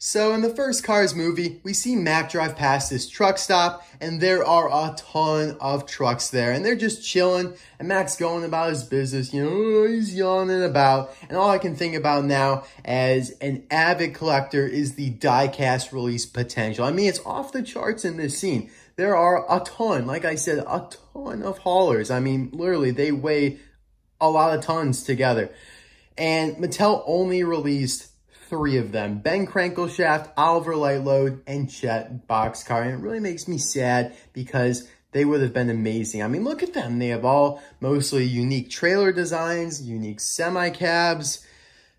So in the first Cars movie, we see Mack drive past this truck stop, and there are a ton of trucks there, and they're just chilling, and Mack's going about his business, he's yawning about, and all I can think about now as an avid collector is the die-cast release potential. I mean, it's off the charts in this scene. There are a ton, like I said, a ton of haulers. I mean, literally, they weigh a lot of tons together, and Mattel only released 3 of them: Ben Crankleshaft, Oliver Lightload, and Chet Boxkaar. And it really makes me sad because they would have been amazing. I mean, look at them. They have all mostly unique trailer designs, unique semi-cabs.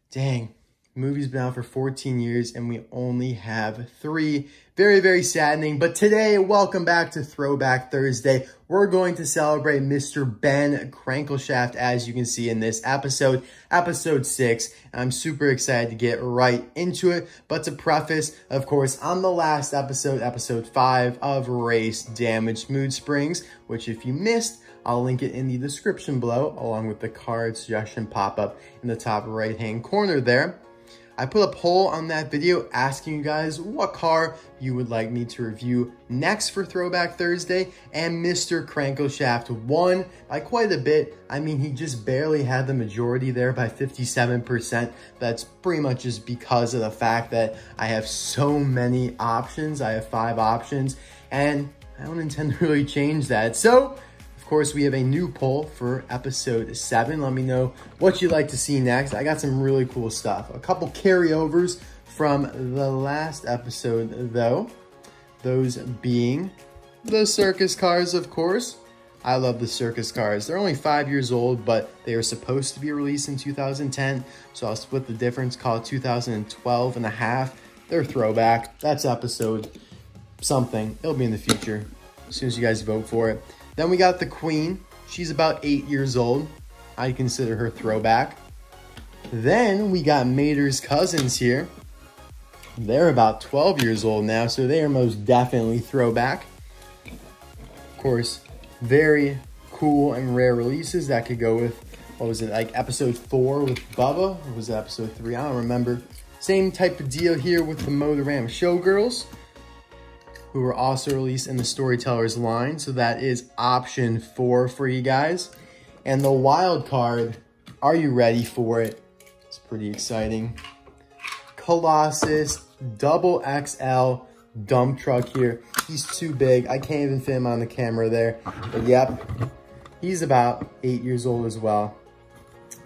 Dang, the movie's been out for 14 years and we only have 3. Very, very saddening. But today, welcome back to Throwback Thursday. We're going to celebrate Mr. Ben Crankleshaft, as you can see in this episode, episode 6. And I'm super excited to get right into it. But to preface, of course, on the last episode, episode 5 of Race Damaged Mood Springs, which if you missed, I'll link it in the description below, along with the card suggestion pop-up in the top right-hand corner there. I put a poll on that video asking you guys what car you would like me to review next for Throwback Thursday, and Mr. Crankleshaft won by quite a bit. I mean, he just barely had the majority there by 57%. That's pretty much just because of the fact that I have so many options. I have 5 options, and I don't intend to really change that. So, of course, we have a new poll for episode 7. Let me know what you'd like to see next. I got some really cool stuff. A couple carryovers from the last episode, though. Those being the circus cars, of course. I love the circus cars. They're only 5 years old, but they are supposed to be released in 2010. So I'll split the difference, call it 2012 and a half. They're throwback. That's episode something. It'll be in the future as soon as you guys vote for it. Then we got the Queen. She's about 8 years old. I consider her throwback. Then we got Mater's cousins here. They're about 12 years old now, so they are most definitely throwback. Of course, very cool and rare releases that could go with, what was it, like episode 4 with Bubba? Or was it episode 3? I don't remember. Same type of deal here with the Motorama Showgirls, who were also released in the Storytellers line. So that is option 4 for you guys. And the wild card, are you ready for it? It's pretty exciting. Colossus double XL dump truck here. He's too big. I can't even fit him on the camera there. But yep, he's about 8 years old as well.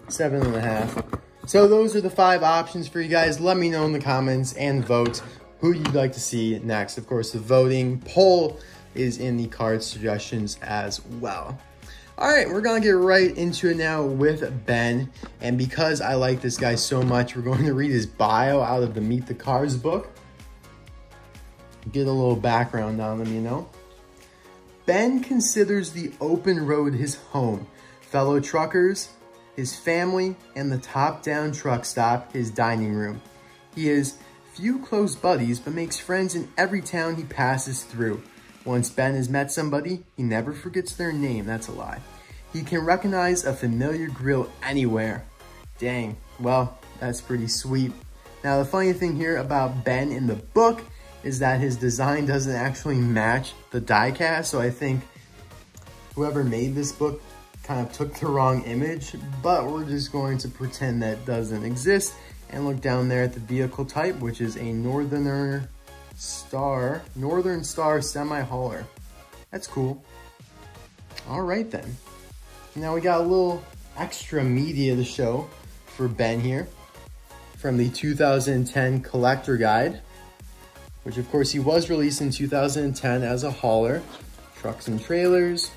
7.5. So those are the 5 options for you guys. Let me know in the comments and vote who you'd like to see next. Of course, the voting poll is in the card suggestions as well. All right, we're gonna get right into it now with Ben. And because I like this guy so much, we're going to read his bio out of the Meet the Cars book. Get a little background on him, Ben considers the open road his home, fellow truckers, his family, and the top-down truck stop his dining room. He is few close buddies, but makes friends in every town he passes through. Once Ben has met somebody, he never forgets their name. That's a lie. He can recognize a familiar grill anywhere. Dang, well, that's pretty sweet. Now, the funny thing here about Ben in the book is that his design doesn't actually match the diecast, so I think whoever made this book kind of took the wrong image, but we're just going to pretend that doesn't exist. And look down there at the vehicle type, which is a Northern Star semi-hauler. That's cool. All right then. Now we got a little extra media to show for Ben here from the 2010 collector guide, which of course he was released in 2010 as a hauler. Trucks and trailers.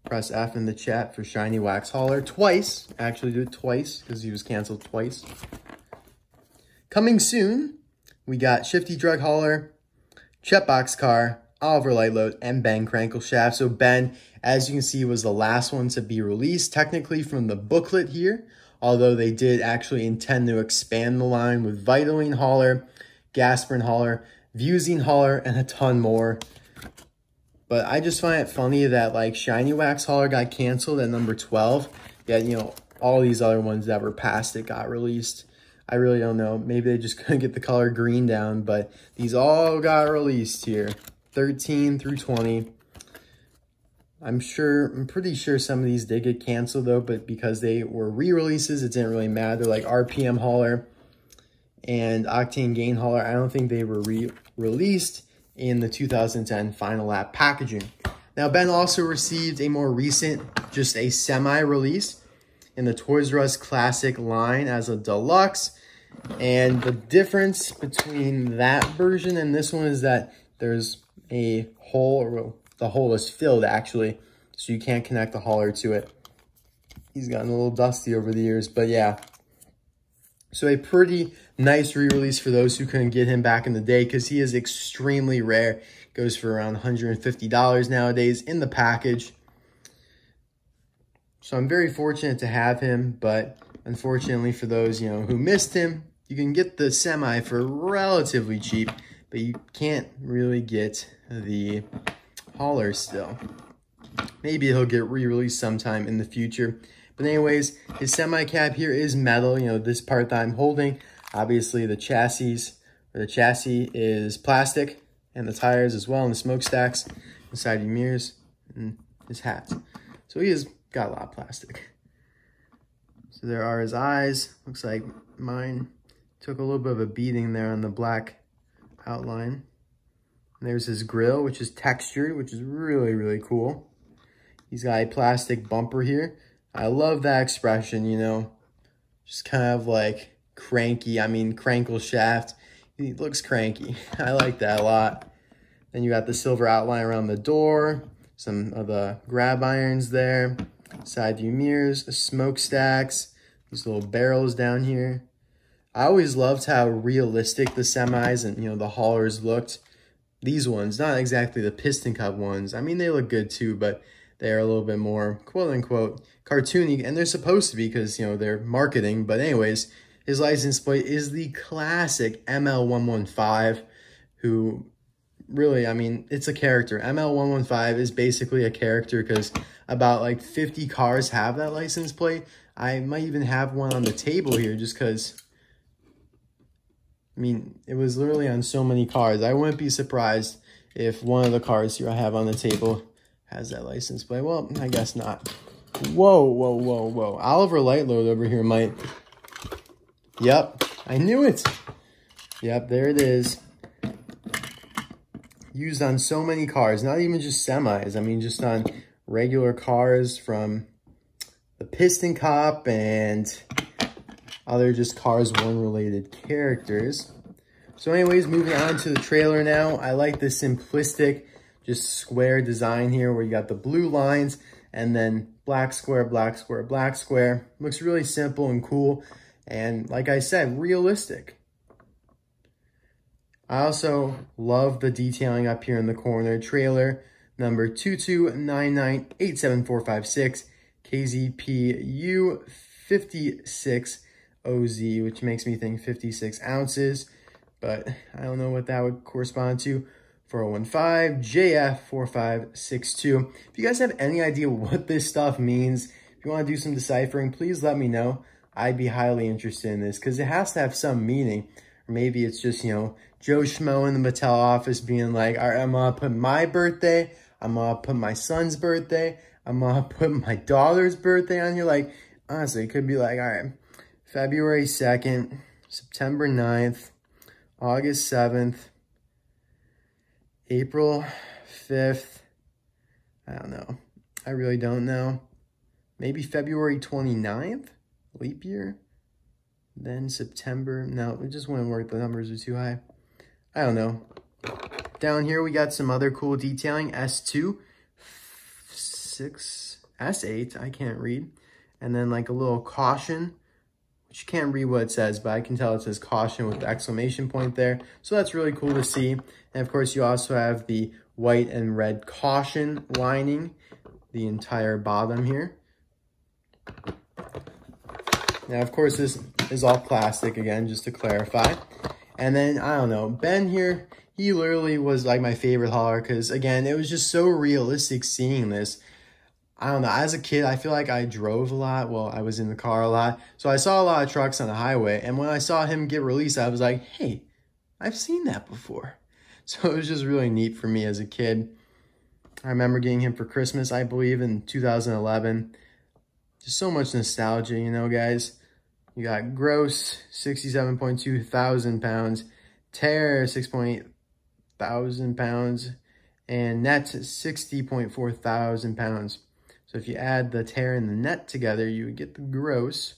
Press F in the chat for Shiny Wax Hauler twice. Actually did it twice because he was canceled twice. Coming soon, we got Shifty Drug Hauler, Chet Boxkaar, Oliver Lightload, and Ben Crankleshaft. So Ben, as you can see, was the last one to be released technically from the booklet here, although they did actually intend to expand the line with Vitaline Hauler, Gasprin Hauler, Vusine Hauler, and a ton more. But I just find it funny that like Shiny Wax Hauler got canceled at number 12, yet all these other ones that were plastic got released. I really don't know. Maybe they just couldn't get the color green down, but these all got released here. 13 through 20. I'm pretty sure some of these did get canceled though, but because they were re-releases, it didn't really matter. Like RPM Hauler and Octane Gain Hauler, I don't think they were re-released in the 2010 Final Lap packaging. Now, Ben also received a more recent, just a semi-release in the Toys R Us Classic line as a deluxe. And the difference between that version and this one is that there's a hole, or the hole is filled actually, so you can't connect the hauler to it. He's gotten a little dusty over the years, but yeah. So a pretty nice re-release for those who couldn't get him back in the day, because he is extremely rare. Goes for around $150 nowadays in the package. So I'm very fortunate to have him, but unfortunately for those, you know, who missed him, you can get the semi for relatively cheap, but you can't really get the hauler still. Maybe he'll get re-released sometime in the future. But anyways, his semi cab here is metal. You know, this part that I'm holding, obviously the chassis is plastic, and the tires as well, and the smokestacks, the side view mirrors, and his hat. So he has got a lot of plastic. So there are his eyes. Looks like mine took a little bit of a beating there on the black outline. And there's his grill, which is textured, which is really, really cool. He's got a plastic bumper here. I love that expression, you know, just kind of like cranky. I mean, Crankleshaft. He looks cranky. I like that a lot. Then you got the silver outline around the door, some of the grab irons there, side view mirrors, smokestacks, these little barrels down here. I always loved how realistic the semis and, you know, the haulers looked. These ones, not exactly the piston cup ones. I mean, they look good too, but they're a little bit more quote unquote cartoony, and they're supposed to be because, you know, they're marketing. But anyways, his license plate is the classic ML115, who really, I mean, it's a character. ML115 is basically a character because about like 50 cars have that license plate. I might even have one on the table here just because, I mean, it was literally on so many cars. I wouldn't be surprised if one of the cars here I have on the table has that license plate. Well, I guess not. Whoa, whoa, whoa, whoa. Oliver Lightload over here might... Yep, I knew it. Yep, there it is. Used on so many cars, not even just semis. I mean, just on regular cars from the Piston Cop and other just Cars 1 related characters. So anyways, moving on to the trailer now. I like this simplistic, just square design here where you got the blue lines and then black square, black square, black square. Looks really simple and cool. And like I said, realistic. I also love the detailing up here in the corner. Trailer number 2299874456 KZPU 56OZ, which makes me think 56 ounces, but I don't know what that would correspond to. 4015 JF4562. If you guys have any idea what this stuff means, if you want to do some deciphering, please let me know. I'd be highly interested in this because it has to have some meaning. Or maybe it's just, you know, Joe Schmo in the Mattel office being like, all right, I'm going to put my birthday, I'm going to put my son's birthday, I'm going to put my daughter's birthday on here. Like, honestly, it could be like, all right, February 2nd, September 9th, August 7th, April 5th. I don't know. I really don't know. Maybe February 29th, leap year. Then September. No, it just wouldn't work. The numbers are too high. I don't know. Down here, we got some other cool detailing. S2, 6, S8. I can't read. And then like a little caution, which you can't read what it says, but I can tell it says caution with the exclamation point there. So that's really cool to see. And of course, you also have the white and red caution lining the entire bottom here. Now, of course, this is all plastic again, just to clarify. And then, I don't know, Ben here, he literally was like my favorite hauler because, again, it was just so realistic seeing this. I don't know, as a kid, I feel like I drove a lot. Well, I was in the car a lot. So I saw a lot of trucks on the highway. And when I saw him get released, I was like, hey, I've seen that before. So it was just really neat for me as a kid. I remember getting him for Christmas, I believe, in 2011. Just so much nostalgia, you know, guys. You got gross, 67.2 thousand pounds. Tear, 6.8 thousand pounds. And net, 60.4 thousand pounds. So if you add the tear and the net together, you would get the gross.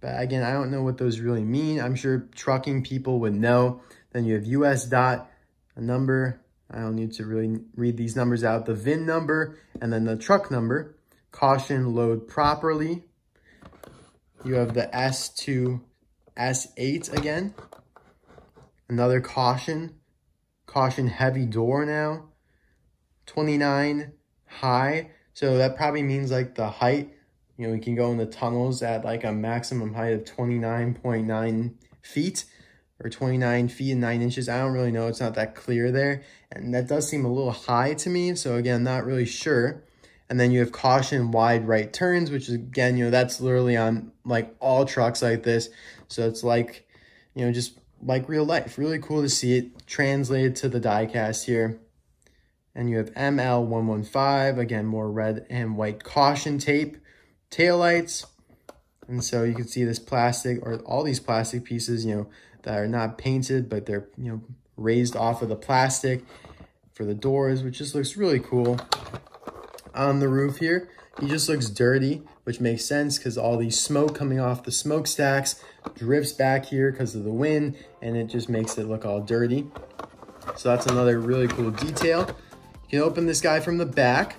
But again, I don't know what those really mean. I'm sure trucking people would know. Then you have US dot, a number. I don't need to really read these numbers out. The VIN number and then the truck number. Caution, load properly. You have the S to S8 again. Another caution. Caution, heavy door now. 29 high. So that probably means like the height. You know, we can go in the tunnels at like a maximum height of 29.9 feet. Or 29 feet and 9 inches. I don't really know. It's not that clear there. And that does seem a little high to me. So again, not really sure. And then you have caution, wide right turns, which is, again, you know, that's literally on like all trucks like this. So it's like, you know, just like real life. Really cool to see it translated to the diecast here. And you have ML115, again, more red and white caution tape, taillights. And so you can see this plastic, or all these plastic pieces, you know, that are not painted, but they're, you know, raised off of the plastic for the doors, which just looks really cool. On the roof here, he just looks dirty, which makes sense because all the smoke coming off the smokestacks drifts back here because of the wind, and it just makes it look all dirty. So that's another really cool detail. You can open this guy from the back.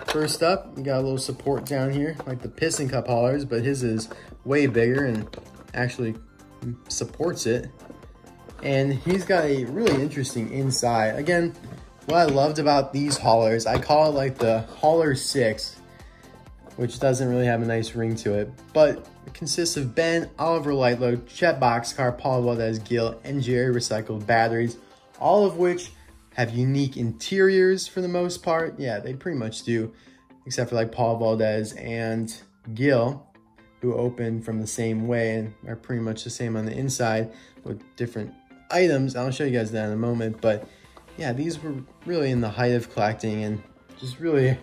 First up, you got a little support down here, like the piston cup haulers, but his is way bigger and actually supports it. And he's got a really interesting inside. Again, what I loved about these haulers, I call it like the Hauler 6, which doesn't really have a nice ring to it, but it consists of Ben, Oliver Lightload, Chet Boxkaar, Paul Valdez, Gil, and Jerry recycled batteries, all of which have unique interiors for the most part. Yeah, they pretty much do, except for like Paul Valdez and Gil, who open from the same way and are pretty much the same on the inside with different items. I'll show you guys that in a moment, but yeah, these were really in the height of collecting and just really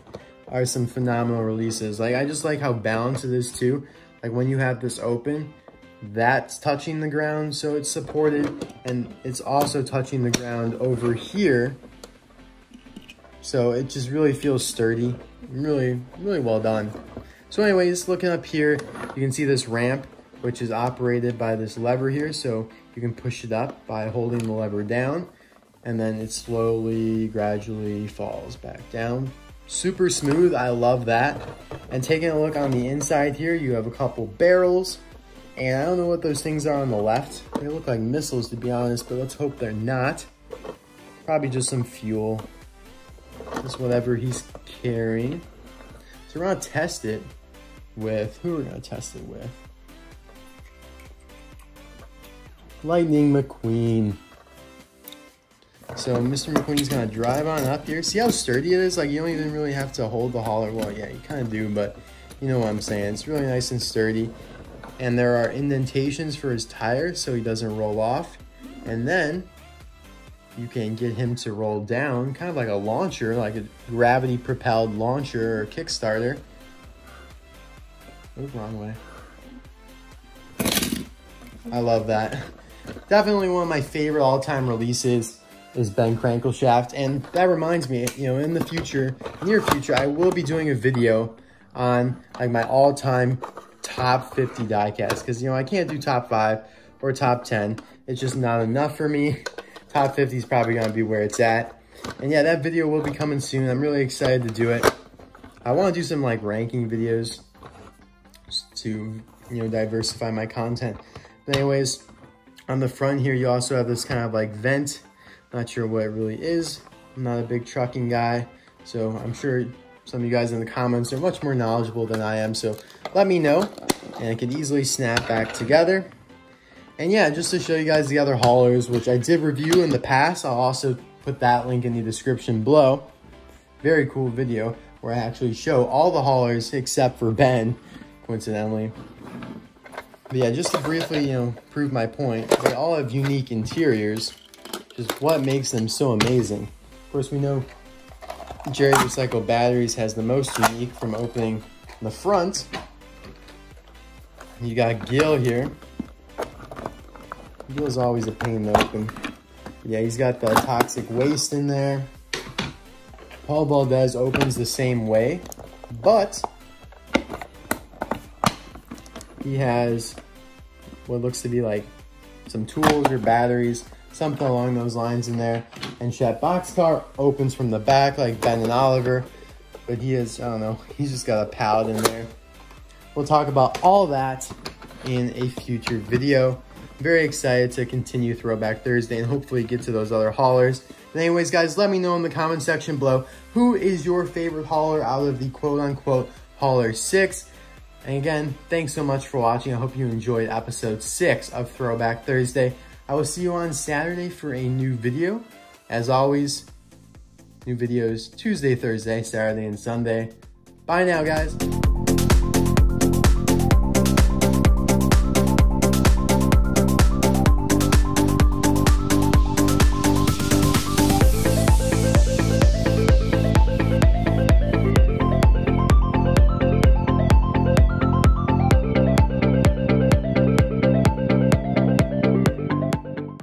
are some phenomenal releases. Like, I just like how balanced it is too. Like when you have this open, that's touching the ground, so it's supported, and it's also touching the ground over here. So it just really feels sturdy. Really, really well done. So anyways, looking up here, you can see this ramp, which is operated by this lever here. So you can push it up by holding the lever down, and then it slowly, gradually falls back down. Super smooth, I love that. And taking a look on the inside here, you have a couple barrels. And I don't know what those things are on the left. They look like missiles, to be honest, but let's hope they're not. Probably just some fuel. Just whatever he's carrying. So we're gonna test it with, who we're gonna test it with? Lightning McQueen. So Mr. McQueen's gonna drive on up here. See how sturdy it is? Like, you don't even really have to hold the hauler. Well, yeah, you kind of do, but you know what I'm saying. It's really nice and sturdy. And there are indentations for his tires so he doesn't roll off. And then you can get him to roll down, kind of like a launcher, like a gravity-propelled launcher or Kickstarter. Oh, wrong way. I love that. Definitely one of my favorite all-time releases is Ben Crankleshaft. And that reminds me, you know, in the future, near future, I will be doing a video on like my all-time top 50 diecast, because, you know, I can't do top 5 or top 10. It's just not enough for me. Top 50 is probably going to be where it's at. And yeah, that video will be coming soon. I'm really excited to do it. I want to do some like ranking videos just to, you know, diversify my content. But anyways, on the front here, you also have this kind of like vent. Not sure what it really is. I'm not a big trucking guy, so I'm sure some of you guys in the comments are much more knowledgeable than I am, so let me know, and it can easily snap back together. And yeah, just to show you guys the other haulers, which I did review in the past, I'll also put that link in the description below. Very cool video. where I actually show all the haulers except for Ben, coincidentally. But yeah, just to briefly, prove my point, they all have unique interiors, which is what makes them so amazing. Of course, we know Jerry Recycle Batteries has the most unique from opening the front. You got Gil here. Gil's always a pain to open. Yeah, he's got the toxic waste in there. Paul Valdez opens the same way, but he has what looks to be like some tools or batteries, something along those lines in there. And Chet Boxkaar opens from the back like Ben and Oliver, but he is, I don't know, he's just got a pallet in there. We'll talk about all that in a future video. Very excited to continue Throwback Thursday and hopefully get to those other haulers. But anyways, guys, let me know in the comment section below, who is your favorite hauler out of the quote-unquote Hauler 6? And again, thanks so much for watching. I hope you enjoyed episode 6 of Throwback Thursday. I will see you on Saturday for a new video. As always, new videos Tuesday, Thursday, Saturday, and Sunday. Bye now, guys.